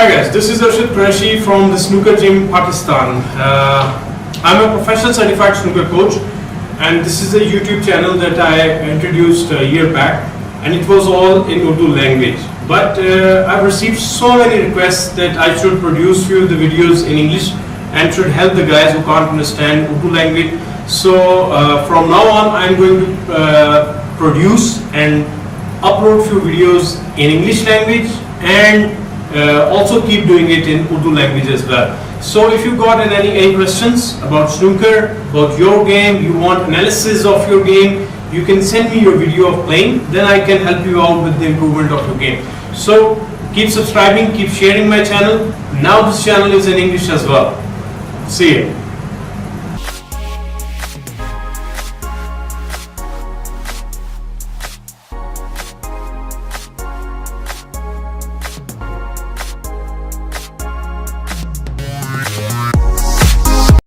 Hi guys, this is Arshad Qureshi from the Snooker Gym, Pakistan. I'm a professional certified snooker coach, and this is a YouTube channel that I introduced a year back, and it was all in Urdu language. But I've received so many requests that I should produce few of the videos in English and should help the guys who can't understand Urdu language. So from now on, I'm going to produce and upload few videos in English language and also keep doing it in Urdu language as well. So if you got any questions about snooker, about your game, you want analysis of your game, you can send me your video of playing, then I can help you out with the improvement of your game. So keep subscribing, keep sharing my channel. Now this channel is in English as well. See you.